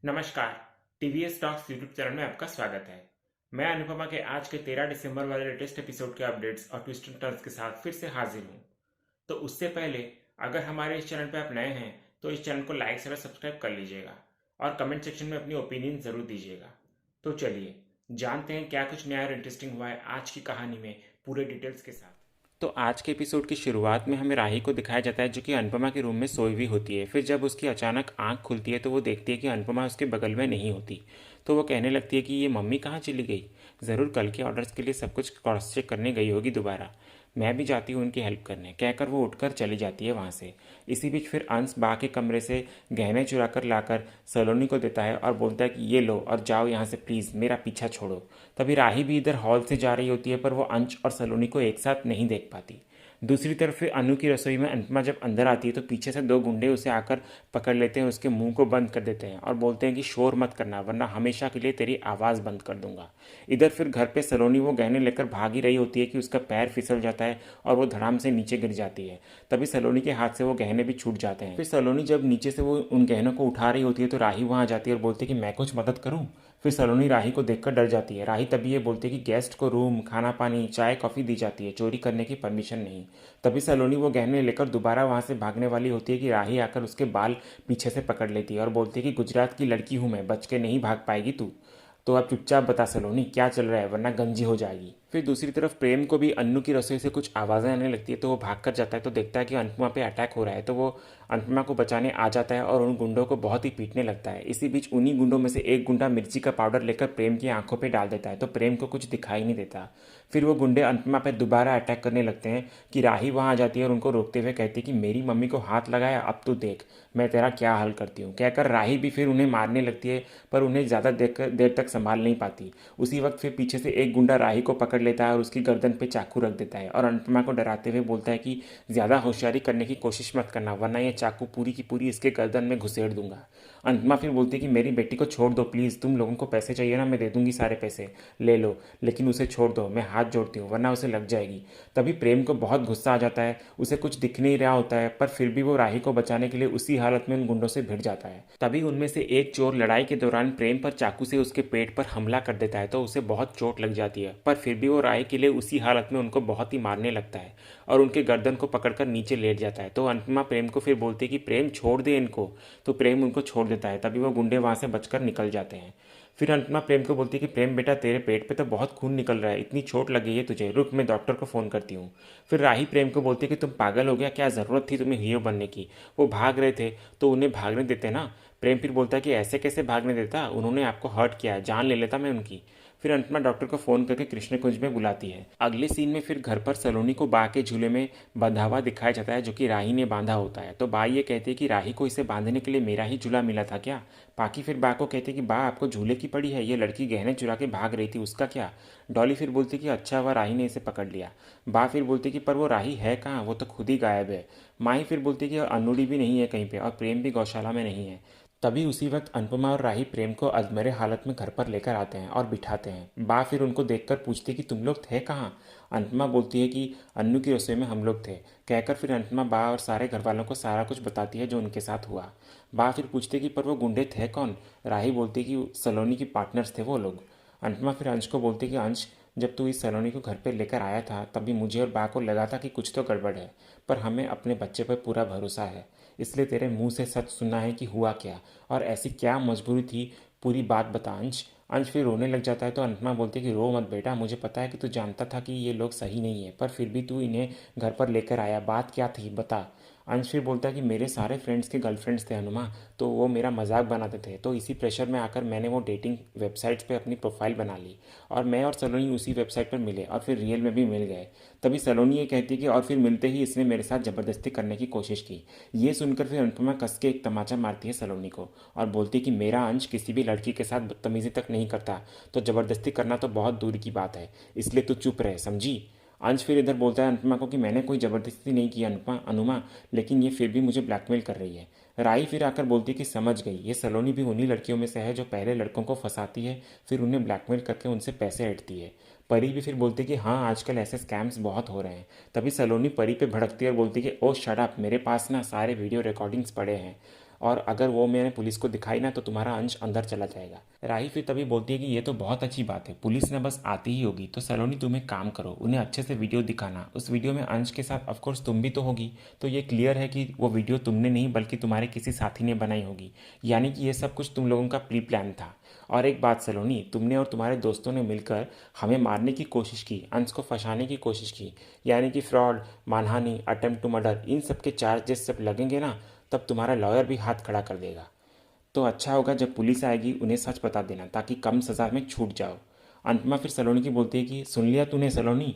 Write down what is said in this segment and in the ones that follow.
नमस्कार। TVS talks YouTube channel में आपका स्वागत है। मैं अनुपमा के आज के 13 दिसंबर वाले लेटेस्ट एपिसोड के अपडेट्स और ट्विस्ट एंड टर्न्स के साथ फिर से हाजिर हूँ। तो उससे पहले अगर हमारे इस चैनल पर आप नए हैं तो इस चैनल को लाइक शेयर और सब्सक्राइब कर लीजिएगा और कमेंट सेक्शन में अपनी ओपिनियन ज़रूर दीजिएगा। तो चलिए जानते हैं क्या कुछ नया और इंटरेस्टिंग हुआ है आज की कहानी में पूरे डिटेल्स के साथ। तो आज के एपिसोड की शुरुआत में हमें राही को दिखाया जाता है जो कि अनुपमा के रूम में सोई हुई होती है। फिर जब उसकी अचानक आंख खुलती है तो वो देखती है कि अनुपमा उसके बगल में नहीं होती। तो वो कहने लगती है कि ये मम्मी कहाँ चली गई, ज़रूर कल के ऑर्डर्स के लिए सब कुछ क्रॉस चेक करने गई होगी दोबारा। मैं भी जाती हूँ उनकी हेल्प करने, कहकर वो उठकर चली जाती है वहाँ से। इसी बीच फिर अंश बा के कमरे से गहने चुरा कर लाकर सलोनी को देता है और बोलता है कि ये लो और जाओ यहाँ से, प्लीज़ मेरा पीछा छोड़ो। तभी राही भी इधर हॉल से जा रही होती है पर वो अंश और सलोनी को एक साथ नहीं देख पाती। दूसरी तरफ फिर अनु की रसोई में अनुपमा जब अंदर आती है तो पीछे से दो गुंडे उसे आकर पकड़ लेते हैं, उसके मुंह को बंद कर देते हैं और बोलते हैं कि शोर मत करना वरना हमेशा के लिए तेरी आवाज़ बंद कर दूंगा। इधर फिर घर पे सलोनी वो गहने लेकर भाग ही रही होती है कि उसका पैर फिसल जाता है और वो धड़ाम से नीचे गिर जाती है। तभी सलोनी के हाथ से वो गहने भी छूट जाते हैं। फिर सलोनी जब नीचे से वो उन गहनों को उठा रही होती है तो राही वहाँ जाती है और बोलती है कि मैं कुछ मदद करूँ। फिर सलोनी राही को देखकर डर जाती है। राही तभी ये बोलती है कि गेस्ट को रूम, खाना पानी, चाय कॉफ़ी दी जाती है, चोरी करने की परमिशन नहीं। तभी सलोनी वो गहने लेकर दोबारा वहाँ से भागने वाली होती है कि राही आकर उसके बाल पीछे से पकड़ लेती है और बोलती है कि गुजरात की लड़की हूँ मैं, बच के नहीं भाग पाएगी तू। तो अब चुपचाप बता सलोनी क्या चल रहा है वरना गंजी हो जाएगी। फिर दूसरी तरफ प्रेम को भी अन्नू की रसोई से कुछ आवाज़ें आने लगती है तो वो भाग कर जाता है तो देखता है कि अनुपमा पे अटैक हो रहा है। तो वो अनुपमा को बचाने आ जाता है और उन गुंडों को बहुत ही पीटने लगता है। इसी बीच उन्हीं गुंडों में से एक गुंडा मिर्ची का पाउडर लेकर प्रेम की आंखों पे डाल देता है तो प्रेम को कुछ दिखाई नहीं देता। फिर वो गुंडे अनुपमा पे दोबारा अटैक करने लगते हैं कि राही वहाँ आ जाती है और उनको रोकते हुए कहती है कि मेरी मम्मी को हाथ लगाया, अब तू देख मैं तेरा क्या हाल करती हूँ। कहकर राही भी फिर उन्हें मारने लगती है पर उन्हें ज़्यादा देर तक संभाल नहीं पाती। उसी वक्त फिर पीछे से एक गुंडा राही को पकड़ लेता है और उसकी गर्दन पे चाकू रख देता है और अनुपमा को डराते हुए बोलता है कि ज़्यादा होशियारी करने की कोशिश मत करना वरना ये चाकू पूरी की पूरी इसके गर्दन में घुसेड़ दूंगा। अनुपमा फिर बोलती है कि मेरी बेटी को छोड़ दो प्लीज़, तुम लोगों को पैसे चाहिए ना, मैं दे दूंगी सारे पैसे, ले लो, लेकिन उसे छोड़ दो, मैं हाथ जोड़ती हूँ वरना उसे लग जाएगी। तभी प्रेम को बहुत गुस्सा आ जाता है, उसे कुछ दिख नहीं रहा होता है पर फिर भी वो राही को बचाने के लिए उसी हालत में उन गुंडों से भिड़ जाता है। तभी उनमें से एक चोर लड़ाई के दौरान प्रेम पर चाकू से उसके पेट पर हमला कर देता है तो उसे बहुत चोट लग जाती है पर फिर भी वो राही के लिए उसी हालत में उनको बहुत ही मारने लगता है और उनके गर्दन को पकड़कर नीचे लेट जाता है। तो अनुपमा प्रेम को फिर बोलती है कि प्रेम छोड़ दे इनको, तो प्रेम उनको छोड़ देता है। तभी वो गुंडे वहाँ से बचकर निकल जाते हैं। फिर अनुपमा प्रेम को बोलती है कि प्रेम बेटा तेरे पेट पे तो बहुत खून निकल रहा है, इतनी चोट लगी है तुझे, रुक मैं डॉक्टर को फ़ोन करती हूँ। फिर राही प्रेम को बोलती है कि तुम पागल हो गया, क्या ज़रूरत थी तुम्हें हीरो बनने की, वो भाग रहे थे तो उन्हें भागने देते ना। प्रेम फिर बोलता है कि ऐसे कैसे भागने देता, उन्होंने आपको हर्ट किया है, जान ले लेता मैं उनकी। फिर अनुपमा डॉक्टर को फ़ोन करके कृष्ण कुंज में बुलाती है। अगले सीन में फिर घर पर सलोनी को बा के झूले में बंधा हुआ दिखाया जाता है जो कि राही ने बांधा होता है। तो बा ये कहती है कि राही को इसे बांधने के लिए मेरा ही झूला मिला था क्या। पाकी फिर बा को कहते कि बा आपको झूले की पड़ी है, ये लड़की गहने चुरा के भाग रही थी उसका क्या। डॉली फिर बोलती कि अच्छा हुआ राही ने इसे पकड़ लिया। बा फिर बोलती कि पर वो राही है कहाँ, वो तो खुद ही गायब है। माही फिर बोलती कि अनुड़ी भी नहीं है कहीं पे और प्रेम भी गौशाला में नहीं है। तभी उसी वक्त अनुपमा और राही प्रेम को अधमरे हालत में घर पर लेकर आते हैं और बिठाते हैं। बा फिर उनको देखकर पूछती कि तुम लोग थे कहाँ। अनुपमा बोलती है कि अन्नू की रसोई में हम लोग थे। कहकर फिर अनुपमा बा और सारे घर वालों को सारा कुछ बताती है जो उनके साथ हुआ। बा फिर पूछते कि पर वो गुंडे थे कौन। राही बोलती कि सलोनी की पार्टनर्स थे वो लोग। अनुपमा फिर अंश को बोलती कि अंश, जब तू इस सलोनी को घर पे लेकर आया था तभी मुझे और बा को लगा था कि कुछ तो गड़बड़ है, पर हमें अपने बच्चे पर पूरा भरोसा है, इसलिए तेरे मुंह से सच सुनना है कि हुआ क्या और ऐसी क्या मजबूरी थी, पूरी बात बता अंश। अंश फिर रोने लग जाता है तो अनुपमा बोलती है कि रो मत बेटा, मुझे पता है कि तू जानता था कि ये लोग सही नहीं है पर फिर भी तू इन्हें घर पर लेकर आया, बात क्या थी बता। अंश फिर बोलता है कि मेरे सारे फ्रेंड्स के गर्लफ्रेंड्स थे हनुमा, तो वो मेरा मजाक बनाते थे, तो इसी प्रेशर में आकर मैंने वो डेटिंग वेबसाइट्स पे अपनी प्रोफाइल बना ली और मैं और सलोनी उसी वेबसाइट पर मिले और फिर रियल में भी मिल गए। तभी सलोनी ये कहती है कि और फिर मिलते ही इसने मेरे साथ ज़बरदस्ती करने की कोशिश की। ये सुनकर फिर अनुपमा कस के एक तमाचा मारती है सलोनी को और बोलती है कि मेरा अंश किसी भी लड़की के साथ बदतमीजी तक नहीं करता, तो ज़बरदस्ती करना तो बहुत दूर की बात है, इसलिए तू चुप रहे समझी। अंश फिर इधर बोलता है अनुपमा को कि मैंने कोई ज़बरदस्ती नहीं की अनुपमा अनुमा, लेकिन ये फिर भी मुझे ब्लैकमेल कर रही है। राई फिर आकर बोलती है कि समझ गई, ये सलोनी भी उन्हीं लड़कियों में से है जो पहले लड़कों को फंसाती है फिर उन्हें ब्लैकमेल करके उनसे पैसे ऐंठती है। परी भी फिर बोलती है कि हाँ आजकल ऐसे स्कैम्स बहुत हो रहे हैं। तभी सलोनी परी पे भड़कती है और बोलती है कि ओ शट अप, मेरे पास ना सारे वीडियो रिकॉर्डिंग्स पड़े हैं और अगर वो मैंने पुलिस को दिखाई ना तो तुम्हारा अंश अंदर चला जाएगा। राही फिर तभी बोलती है कि ये तो बहुत अच्छी बात है, पुलिस ने बस आती ही होगी। तो सलोनी तुम एक काम करो, उन्हें अच्छे से वीडियो दिखाना, उस वीडियो में अंश के साथ ऑफकोर्स तुम भी तो होगी। तो ये क्लियर है कि वो वीडियो तुमने नहीं बल्कि तुम्हारे किसी साथी ने बनाई होगी, यानी कि ये सब कुछ तुम लोगों का प्री प्लान था। और एक बात सलोनी, तुमने और तुम्हारे दोस्तों ने मिलकर हमें मारने की कोशिश की, अंश को फंसाने की कोशिश की, यानी कि फ्रॉड, मानहानि, अटेम्प्ट टू मर्डर, इन सब के चार्जेस जब लगेंगे ना तब तुम्हारा लॉयर भी हाथ खड़ा कर देगा। तो अच्छा होगा जब पुलिस आएगी उन्हें सच बता देना ताकि कम सज़ा में छूट जाओ। अंतमा फिर सलोनी की बोलती है कि सुन लिया तूने सलोनी।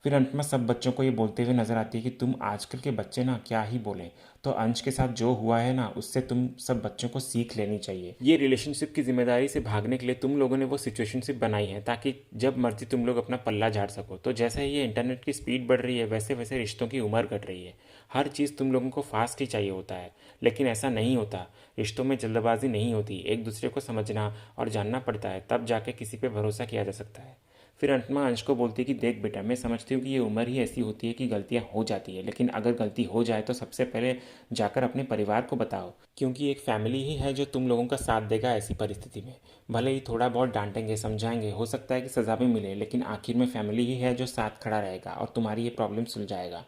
फिर अंतमा सब बच्चों को ये बोलते हुए नजर आती है कि तुम आजकल के बच्चे ना क्या ही बोलें, तो अंश के साथ जो हुआ है ना उससे तुम सब बच्चों को सीख लेनी चाहिए। ये रिलेशनशिप की जिम्मेदारी से भागने के लिए तुम लोगों ने वो सिचुएशनशिप बनाई है ताकि जब मर्जी तुम लोग अपना पल्ला झाड़ सको। तो जैसे ही ये इंटरनेट की स्पीड बढ़ रही है वैसे वैसे रिश्तों की उम्र घट रही है। हर चीज़ तुम लोगों को फास्ट ही चाहिए होता है, लेकिन ऐसा नहीं होता। रिश्तों में जल्दबाजी नहीं होती, एक दूसरे को समझना और जानना पड़ता है, तब जाके किसी पे भरोसा किया जा सकता है। फिर अंतमा अंश को बोलती है कि देख बेटा, मैं समझती हूँ कि ये उम्र ही ऐसी होती है कि गलतियाँ हो जाती है, लेकिन अगर गलती हो जाए तो सबसे पहले जाकर अपने परिवार को बताओ, क्योंकि एक फैमिली ही है जो तुम लोगों का साथ देगा ऐसी परिस्थिति में। भले ही थोड़ा बहुत डांटेंगे, समझाएंगे, हो सकता है कि सज़ा भी मिले, लेकिन आखिर में फैमिली ही है जो साथ खड़ा रहेगा और तुम्हारी ये प्रॉब्लम सुलझाएगा।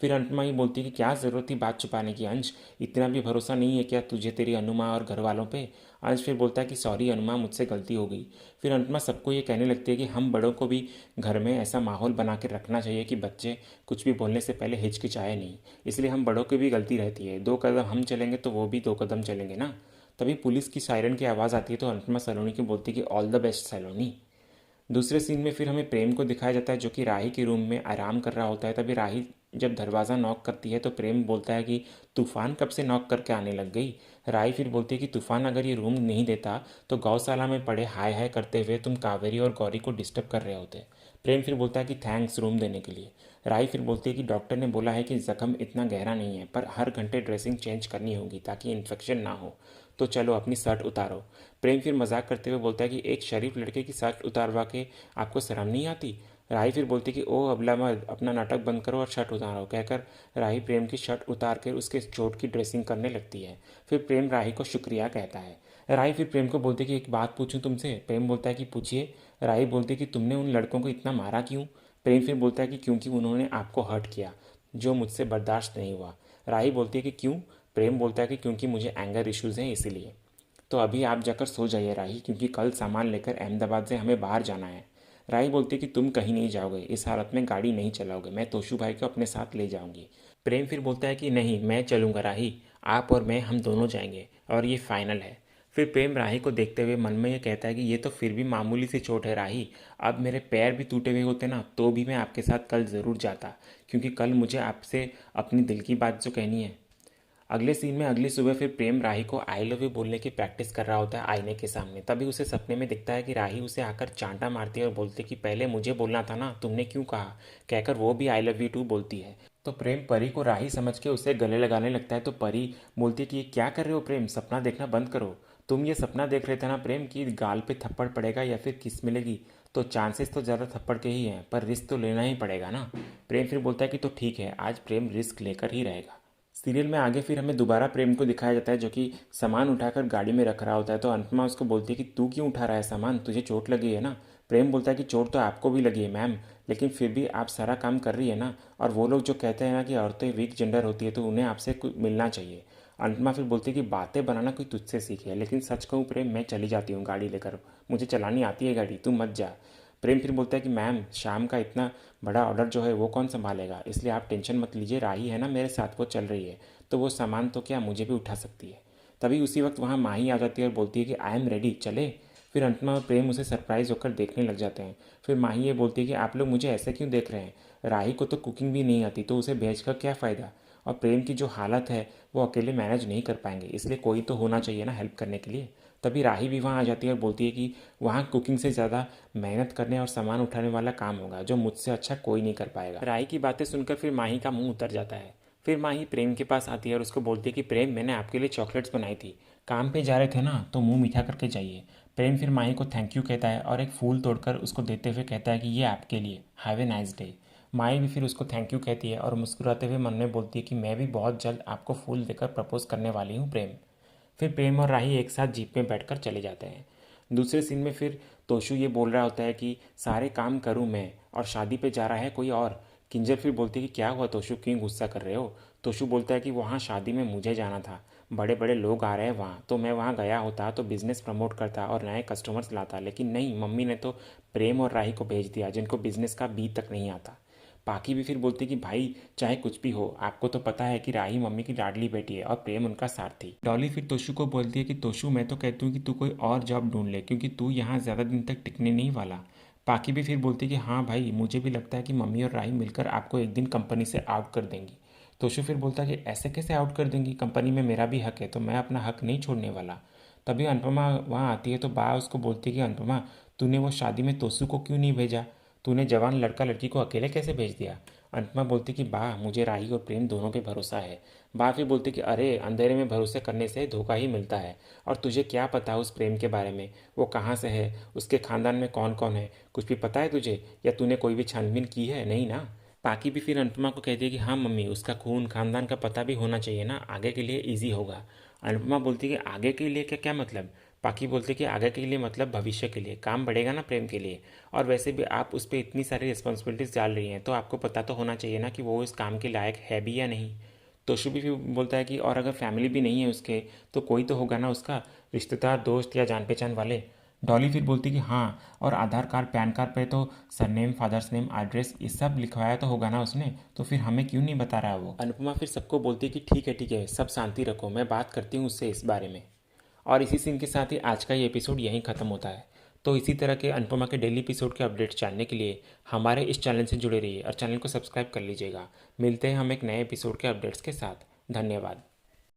फिर अंतमा ही बोलती है कि क्या ज़रूरत थी बात छुपाने की अंश, इतना भी भरोसा नहीं है क्या तुझे तेरी अनुमा और घर वालों पे। अंश फिर बोलता है कि सॉरी अनुमा, मुझसे गलती हो गई। फिर अंतमा सबको ये कहने लगती है कि हम बड़ों को भी घर में ऐसा माहौल बना के रखना चाहिए कि बच्चे कुछ भी बोलने से पहले हिचकिचाए नहीं, इसलिए हम बड़ों की भी गलती रहती है, 2 कदम हम चलेंगे तो वो भी 2 कदम चलेंगे ना। तभी पुलिस की सायरन की आवाज़ आती है तो अंतमा सलोनी की बोलती है कि ऑल द बेस्ट सलोनी। दूसरे सीन में फिर हमें प्रेम को दिखाया जाता है जो कि राही के रूम में आराम कर रहा होता है। तभी राही जब दरवाज़ा नॉक करती है तो प्रेम बोलता है कि तूफान कब से नॉक करके आने लग गई। राही फिर बोलती है कि तूफान अगर ये रूम नहीं देता तो गौशाला में पड़े हाय हाय करते हुए तुम कावेरी और गौरी को डिस्टर्ब कर रहे होते। प्रेम फिर बोलता है कि थैंक्स रूम देने के लिए। राही फिर बोलती है कि डॉक्टर ने बोला है कि ज़ख्म इतना गहरा नहीं है, पर हर घंटे ड्रेसिंग चेंज करनी होगी ताकि इन्फेक्शन ना हो, तो चलो अपनी शर्ट उतारो। प्रेम फिर मजाक करते हुए बोलता है कि एक शरीफ लड़के की शर्ट उतारवा के आपको शर्म नहीं आती। राही फिर बोलती कि ओ अबला मर्द, अपना नाटक बंद करो और शर्ट उतारो। कहकर राही प्रेम की शर्ट उतार कर उसके चोट की ड्रेसिंग करने लगती है। फिर प्रेम राही को शुक्रिया कहता है। राही फिर प्रेम को बोलती कि एक बात पूछूं तुमसे। प्रेम बोलता है कि पूछिए। राही बोलती कि तुमने उन लड़कों को इतना मारा क्यों। प्रेम फिर बोलता है कि क्योंकि उन्होंने आपको हर्ट किया, जो मुझसे बर्दाश्त नहीं हुआ। राही बोलती है कि क्यों। प्रेम बोलता है कि क्योंकि मुझे एंगर इश्यूज़ हैं इसीलिए। तो अभी आप जाकर सो जाइए राही, क्योंकि कल सामान लेकर अहमदाबाद से हमें बाहर जाना है। राही बोलती है कि तुम कहीं नहीं जाओगे, इस हालत में गाड़ी नहीं चलाओगे, मैं तोशु भाई को अपने साथ ले जाऊंगी। प्रेम फिर बोलता है कि नहीं, मैं चलूंगा राही, आप और मैं हम दोनों जाएंगे और ये फाइनल है। फिर प्रेम राही को देखते हुए मन में ये कहता है कि ये तो फिर भी मामूली सी चोट है राही, अब मेरे पैर भी टूटे हुए होते ना तो भी मैं आपके साथ कल ज़रूर जाता, क्योंकि कल मुझे आपसे अपनी दिल की बात जो कहनी है। अगले सीन में अगली सुबह फिर प्रेम राही को आई लव यू बोलने की प्रैक्टिस कर रहा होता है आईने के सामने। तभी उसे सपने में दिखता है कि राही उसे आकर चांटा मारती है और बोलती कि पहले मुझे बोलना था ना, तुमने क्यों कहा, कहकर वो भी आई लव यू टू बोलती है। तो प्रेम परी को राही समझ के उसे गले लगाने लगता है। तो परी बोलती है कि ये क्या कर रहे हो प्रेम, सपना देखना बंद करो। तुम ये सपना देख रहे थे ना प्रेम कि गाल पे थप्पड़ पड़ेगा या फिर किस मिलेगी, तो चांसेस तो ज़्यादा थप्पड़ के ही हैं, पर रिस्क तो लेना ही पड़ेगा ना। प्रेम फिर बोलता है कि तो ठीक है, आज प्रेम रिस्क लेकर ही रहेगा। सीरियल में आगे फिर हमें दोबारा प्रेम को दिखाया जाता है जो कि सामान उठाकर गाड़ी में रख रहा होता है। तो अंतमा उसको बोलती है कि तू क्यों उठा रहा है सामान, तुझे चोट लगी है ना। प्रेम बोलता है कि चोट तो आपको भी लगी है मैम, लेकिन फिर भी आप सारा काम कर रही है ना, और वो लोग जो कहते हैं ना कि औरतें वीक जेंडर होती है तो उन्हें आपसे कुछ मिलना चाहिए। अंतमा फिर बोलती है कि बातें बनाना कोई तुझसे सीखे, लेकिन सच कहूँ प्रेम, मैं चली जाती हूँ गाड़ी लेकर, मुझे चलानी आती है गाड़ी, तू मत जा। प्रेम फिर बोलता है कि मैम शाम का इतना बड़ा ऑर्डर जो है वो कौन संभालेगा, इसलिए आप टेंशन मत लीजिए, राही है ना मेरे साथ, वो चल रही है, तो वो सामान तो क्या मुझे भी उठा सकती है। तभी उसी वक्त वहाँ माही आ जाती है और बोलती है कि आई एम रेडी, चले। फिर अंतमा और प्रेम उसे सरप्राइज होकर देखने लग जाते हैं। फिर माही ये बोलती है कि आप लोग मुझे ऐसे क्यों देख रहे हैं, राही को तो कुकिंग भी नहीं आती, तो उसे भेज कर क्या फ़ायदा, और प्रेम की जो हालत है वो अकेले मैनेज नहीं कर पाएंगे, इसलिए कोई तो होना चाहिए ना हेल्प करने के लिए। तभी राही भी वहाँ आ जाती है और बोलती है कि वहाँ कुकिंग से ज़्यादा मेहनत करने और सामान उठाने वाला काम होगा, जो मुझसे अच्छा कोई नहीं कर पाएगा। राही की बातें सुनकर फिर माही का मुंह उतर जाता है। फिर माही प्रेम के पास आती है और उसको बोलती है कि प्रेम, मैंने आपके लिए चॉकलेट्स बनाई थी, काम पे जा रहे थे ना तो मुंह मीठा करके जाइए। प्रेम फिर माही को थैंक यू कहता है और एक फूल तोड़कर उसको देते हुए कहता है कि ये आपके लिए, हैव ए नाइस डे। माही भी फिर उसको थैंक यू कहती है और मुस्कुराते हुए मन में बोलती है कि मैं भी बहुत जल्द आपको फूल देकर प्रपोज करने वाली हूँ प्रेम। फिर प्रेम और राही एक साथ जीप में बैठकर चले जाते हैं। दूसरे सीन में फिर तोशु ये बोल रहा होता है कि सारे काम करूँ मैं और शादी पे जा रहा है कोई और। किंजल फिर बोलती है कि क्या हुआ तोशु, क्यों गुस्सा कर रहे हो। तोशु बोलता है कि वहाँ शादी में मुझे जाना था, बड़े बड़े लोग आ रहे हैं वहाँ, तो मैं वहाँ गया होता तो बिज़नेस प्रमोट करता और नए कस्टमर्स लाता, लेकिन नहीं, मम्मी ने तो प्रेम और राही को भेज दिया जिनको बिज़नेस का बी तक नहीं आता। पाकी भी फिर बोलती कि भाई चाहे कुछ भी हो, आपको तो पता है कि राही मम्मी की लाडली बेटी है और प्रेम उनका सारथी। डॉली फिर तोशु को बोलती है कि तोशु मैं तो कहती हूँ कि तू कोई और जॉब ढूंढ ले, क्योंकि तू यहाँ ज़्यादा दिन तक टिकने नहीं वाला। पाकी भी फिर बोलती है कि हाँ भाई, मुझे भी लगता है कि मम्मी और राही मिलकर आपको एक दिन कंपनी से आउट कर देंगी। तोशु फिर बोलता है कि ऐसे कैसे आउट कर देंगी, कंपनी में मेरा भी हक है, तो मैं अपना हक नहीं छोड़ने वाला। तभी अनुपमा वहाँ आती है तो बा उसको बोलती है कि अनुपमा, तूने वो शादी में तोशु को क्यों नहीं भेजा, तूने जवान लड़का लड़की को अकेले कैसे भेज दिया। अनुपमा बोलती कि बा, मुझे राही और प्रेम दोनों पे भरोसा है। बा फिर बोलती कि अरे, अंधेरे में भरोसे करने से धोखा ही मिलता है, और तुझे क्या पता उस प्रेम के बारे में, वो कहाँ से है, उसके खानदान में कौन कौन है, कुछ भी पता है तुझे, या तूने कोई भी छानबीन की है, नहीं ना। पाकी भी फिर अनुपमा को कहती है कि हाँ मम्मी, उसका खून खानदान का पता भी होना चाहिए ना, आगे के लिए ईजी होगा। अनुपमा बोलती है कि आगे के लिए क्या क्या मतलब। पाकी बोलती है कि आगे के लिए मतलब भविष्य के लिए, काम बढ़ेगा ना प्रेम के लिए, और वैसे भी आप उस पर इतनी सारी रिस्पॉन्सिबिलिटीज़ डाल रही हैं तो आपको पता तो होना चाहिए ना कि वो इस काम के लायक है भी या नहीं। तोशु भी बोलता है कि और अगर फैमिली भी नहीं है उसके, तो कोई तो होगा ना उसका रिश्तेदार, दोस्त या जान पहचान वाले। डॉली फिर बोलती कि हाँ, और आधार कार्ड पैन कार्ड पे तो सरनेम, फादर्स नेम, एड्रेस ये सब लिखवाया तो होगा ना उसने, तो फिर हमें क्यों नहीं बता रहा है वो। अनुपमा फिर सबको बोलती है कि ठीक है, सब शांति रखो, मैं बात करती हूँ उससे इस बारे में। और इसी सीन के साथ ही आज का ये एपिसोड यहीं ख़त्म होता है। तो इसी तरह के अनुपमा के डेली एपिसोड के अपडेट्स जानने के लिए हमारे इस चैनल से जुड़े रहिए और चैनल को सब्सक्राइब कर लीजिएगा। मिलते हैं हम एक नए एपिसोड के अपडेट्स के साथ। धन्यवाद।